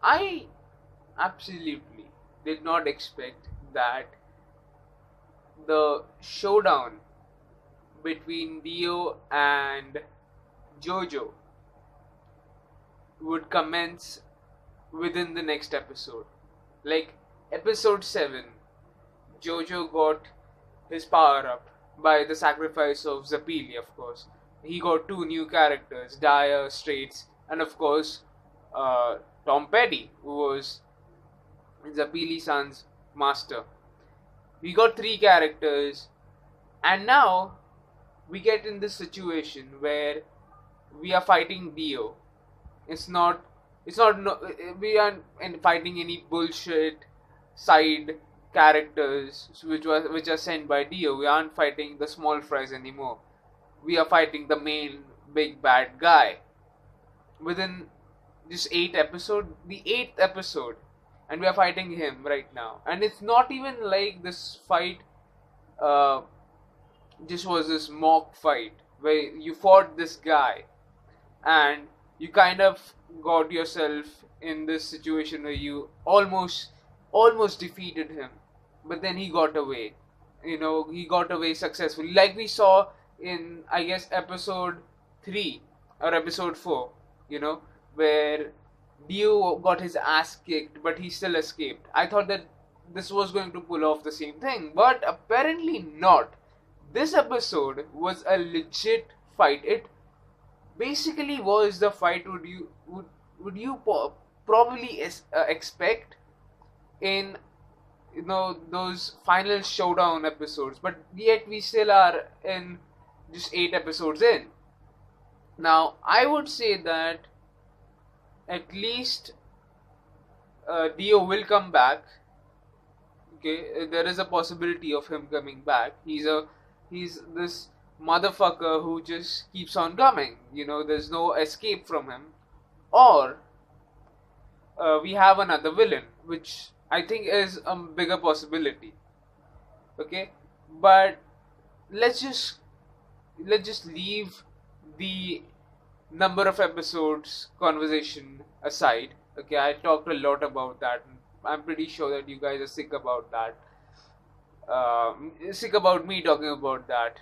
I absolutely did not expect that the showdown between Dio and Jojo would commence within the next episode. Like episode 7, Jojo got his power up by the sacrifice of Zapili, of course. He got two new characters, Dire Straits, and of course, uh, Tom Petty, who was Zapili-san's master. We got three characters, and now we get in this situation where we are fighting Dio. It's not. It's not. No, we aren't fighting any bullshit side characters which are sent by Dio. We aren't fighting the small fries anymore. We are fighting the main big bad guy. Within this the eighth episode, and we are fighting him right now. And it's not even like this fight. Uh, just was this mock fight where you fought this guy and you kind of got yourself in this situation where you almost defeated him, but then he got away. He got away successfully, like we saw in, I guess, episode 3 or episode 4, where Dio got his ass kicked but he still escaped. I thought that this was going to pull off the same thing, but apparently not. This episode was a legit fight. It basically was the fight would you probably expect in those final showdown episodes, but yet we still are in just 8 episodes in. Now I would say that at least Dio will come back. Okay, there is a possibility of him coming back. He's this motherfucker who just keeps on coming. There's no escape from him. Or we have another villain, which I think is a bigger possibility. Okay, but let's just let's just leave the number of episodes conversation aside. Okay, I talked a lot about that. I'm pretty sure that you guys are sick about that. Sick about me talking about that.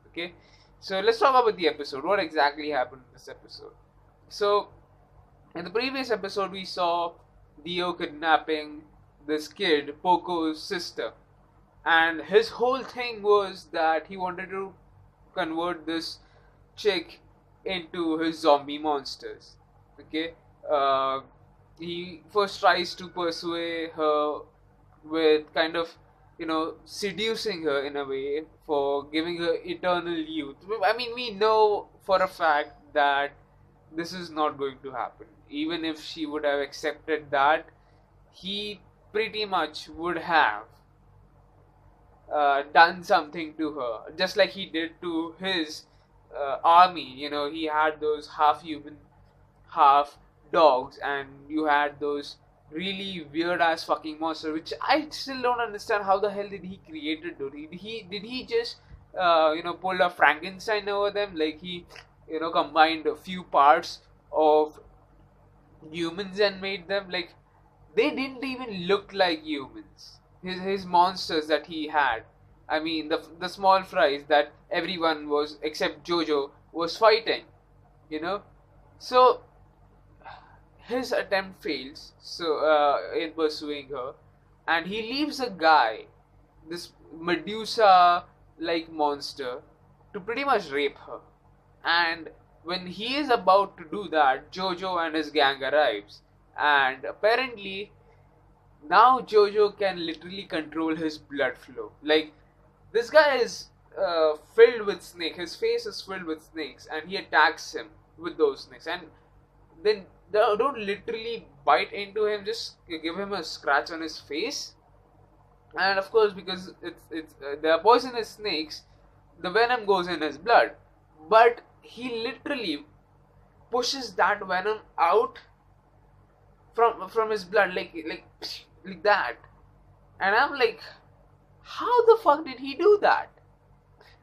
Okay, so let's talk about the episode. What exactly happened in this episode? So, in the previous episode, we saw Dio kidnapping this kid, Poco's sister, and his whole thing was that he wanted to convert this chick into his zombie monsters. Okay, uh, he first tries to persuade her with kind of seducing her in a way for giving her eternal youth. I mean, we know for a fact that this is not going to happen. Even if she would have accepted that, he pretty much would have done something to her, just like he did to his army. He had those half human, half dogs, and you had those really weird ass fucking monster, which I still don't understand. How the hell did he create it? Did he just pull a Frankenstein over them? Like he combined a few parts of humans and made them like they didn't even look like humans. His monsters that he had. I mean the small fries that everyone was except Jojo was fighting. You know, so his attempt fails. So in pursuing her, and he leaves a guy, this Medusa like monster, to pretty much rape her. And when he is about to do that, Jojo and his gang arrives, and apparently now Jojo can literally control his blood flow. Like this guy is filled with snake. His face is filled with snakes, and he attacks him with those snakes. And then they don't literally bite into him; just give him a scratch on his face. And of course, because they are poisonous snakes, the venom goes in his blood. But he literally pushes that venom out from his blood, like that. And I'm like, how the fuck did he do that?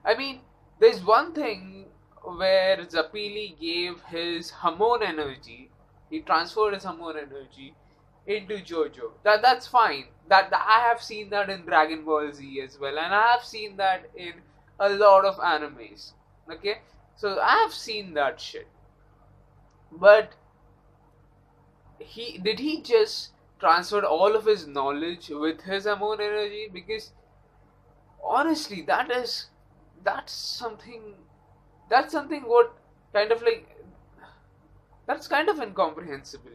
I mean, there's one thing where Zapili gave his hormone energy. He transferred his hormone energy into Jojo. That's fine. That I have seen that in Dragon Ball Z as well, and I have seen that in a lot of animes. Okay, so I have seen that shit. But he just transferred all of his knowledge with his Amon energy? Because honestly, that's something that's something what kind of like that's kind of incomprehensible,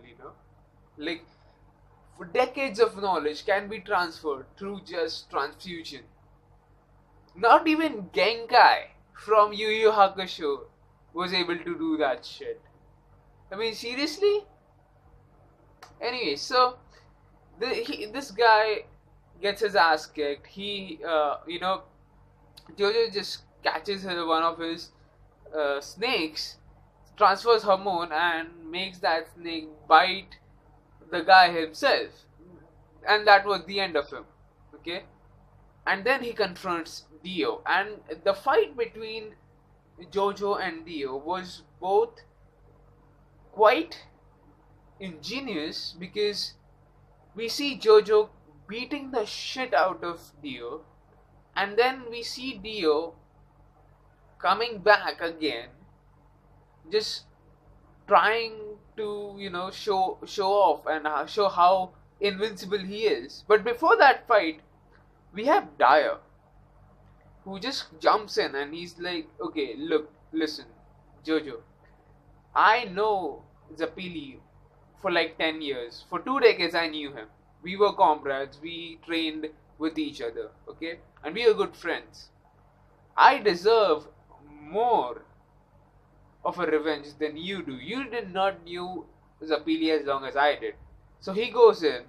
like for decades of knowledge can be transferred through just transfusion. Not even Genkai from Yu Yu Hakusho was able to do that shit. I mean, seriously? Anyway, so this guy gets his ass kicked. Jojo just catches one of his snakes, transfers hormone, and makes that snake bite the guy himself. And that was the end of him. Okay? And then he confronts Dio. And the fight between Jojo and Dio was both quite ingenious because we see Jojo beating the shit out of Dio, and then we see Dio coming back again, just trying to show off and show how invincible he is. But before that fight, we have Dyer, who just jumps in and he's like, "Okay, look, listen, Jojo, I know Zapili for like 10 years. For 2 decades, I knew him. We were comrades, we trained with each other, okay? And we were good friends. I deserve more of a revenge than you do. You did not knew Zapili as long as I did." So he goes in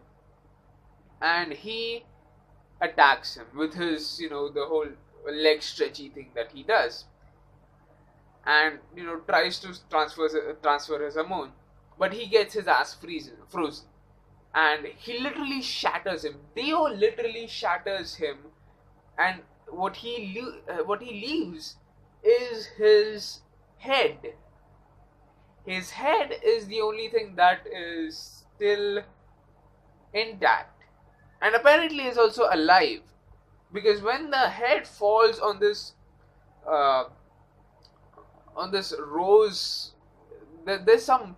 and he attacks him with his, the whole leg stretchy thing that he does. And, tries to transfer his hormone. But he gets his ass frozen. And he literally shatters him. Dio literally shatters him. And what he leaves is his head. His head is the only thing that is still intact. And apparently is also alive. Because when the head falls on this rose, there's some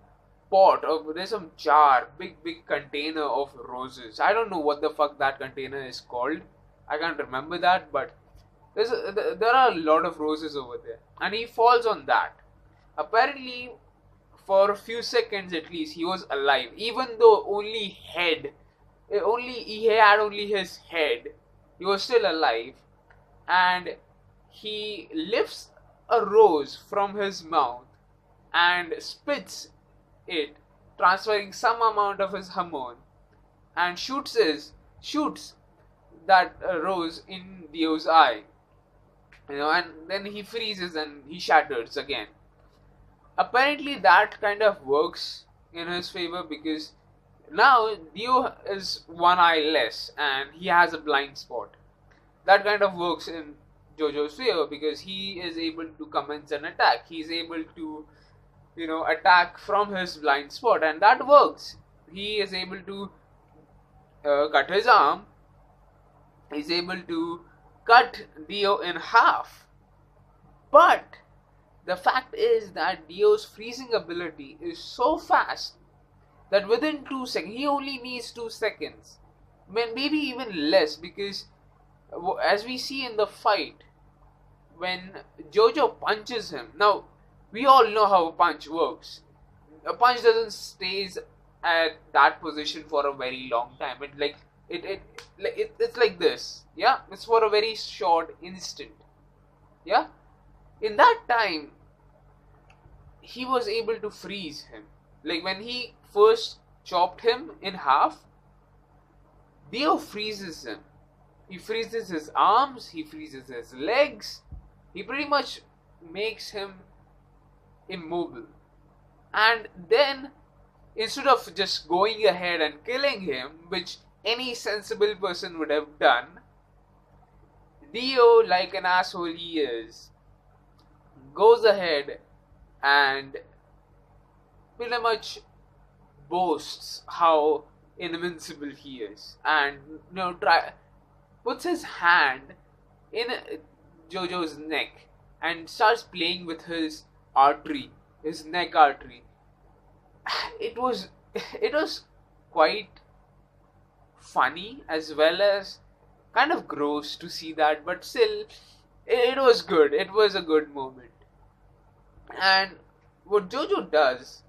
pot or there's some jar, big container of roses. I don't know what the fuck that container is called. I can't remember that, but there are a lot of roses over there, and he falls on that. Apparently, for a few seconds at least, he was alive, even though he had only his head. He was still alive, and he lifts a rose from his mouth and spits it, transferring some amount of his hormone, and shoots that rose in Dio's eye. And then he freezes and he shatters again. Apparently, that kind of works in his favor because now Dio is one eye less and he has a blind spot. That kind of works in Jojo's favor because he is able to commence an attack. He's able to, attack from his blind spot, and that works. He is able to cut his arm. He's able to cut Dio in half. But the fact is that Dio's freezing ability is so fast that within 2 seconds, he only needs 2 seconds, maybe even less, because as we see in the fight, when Jojo punches him, now we all know how a punch works. A punch doesn't stays at that position for a very long time. It's like this, yeah. It's for a very short instant, yeah. In that time, he was able to freeze him. Like when he first chopped him in half, Dio freezes him. He freezes his arms, he freezes his legs, he pretty much makes him immobile. And then, instead of just going ahead and killing him, which any sensible person would have done, Dio, like an asshole he is, goes ahead and pretty much boasts how invincible he is, and try puts his hand in Jojo's neck and starts playing with his artery, his neck artery. It was it was quite funny as well as kind of gross to see that, but still, it was good. It was a good moment. And what Jojo does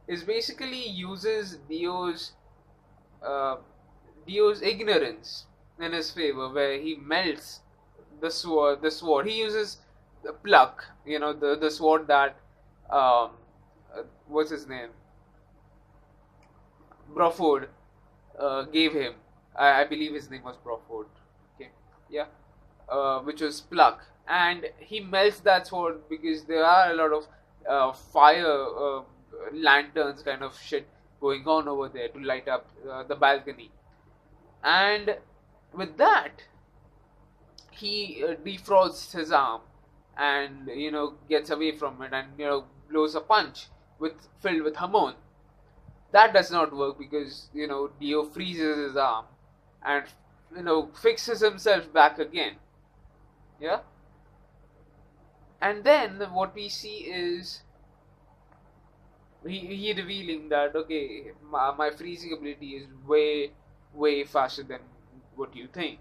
is basically uses uh, Dio's ignorance in his favor, where he melts the sword. The sword he uses the pluck, the sword that what's his name, Broford gave him. I believe his name was Broford. Okay, yeah, which was pluck, and he melts that sword because there are a lot of fire lanterns kind of shit going on over there to light up the balcony, and with that he defrosts his arm and gets away from it and blows a punch with filled with hormone. That does not work because Dio freezes his arm and fixes himself back again. Yeah, and then what we see is he revealing that, okay, my freezing ability is way faster than what you think.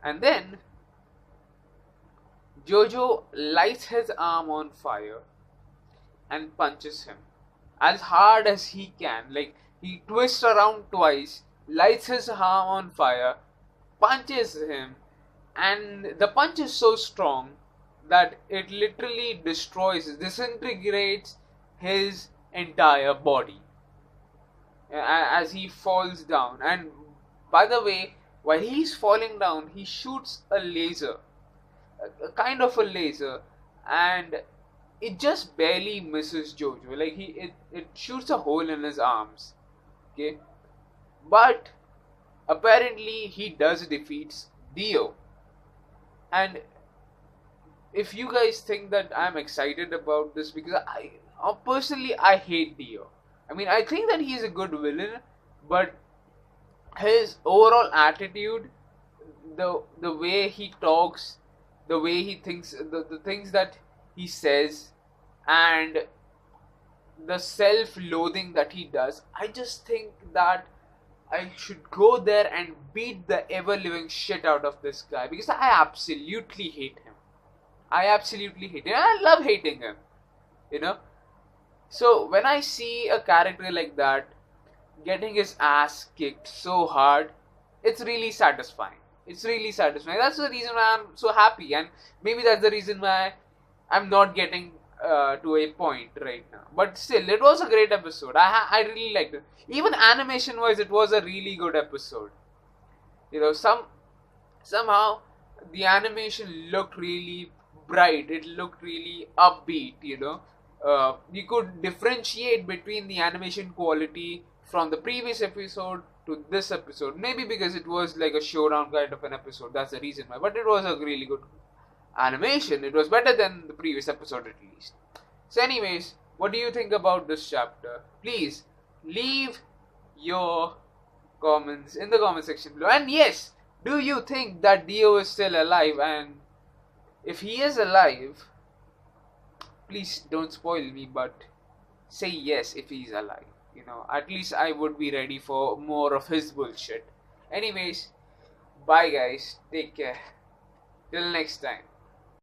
And then Jojo lights his arm on fire and punches him as hard as he can. Like, he twists around twice, lights his arm on fire, punches him, and the punch is so strong that it literally disintegrates his entire body as he falls down. And by the way, while he's falling down, he shoots a laser, a kind of a laser, and it just barely misses Jojo. Like, it shoots a hole in his arms. Okay, but apparently he does defeats Dio. And if you guys think that I'm excited about this, because personally I hate Dio. I mean, I think that he's a good villain, but his overall attitude, the way he talks, the way he thinks, the things that he says, and the self-loathing that he does, I just think that I should go there and beat the ever-living shit out of this guy, because I absolutely hate him. I absolutely hate him. I love hating him. So when I see a character like that getting his ass kicked so hard, it's really satisfying. It's really satisfying. That's the reason why I'm so happy, and maybe that's the reason why I'm not getting to a point right now. But still, it was a great episode. I really liked it. Even animation wise, it was a really good episode. Somehow the animation looked really bright. It looked really upbeat. You could differentiate between the animation quality from the previous episode to this episode. Maybe because it was like a showdown kind of an episode. That's the reason why. But it was a really good animation. It was better than the previous episode at least. So anyways, what do you think about this chapter? Please leave your comments in the comment section below. And yes, do you think that Dio is still alive? And if he is alive, please don't spoil me, but say yes if he's alive. At least I would be ready for more of his bullshit. Anyways, bye guys, take care, till next time.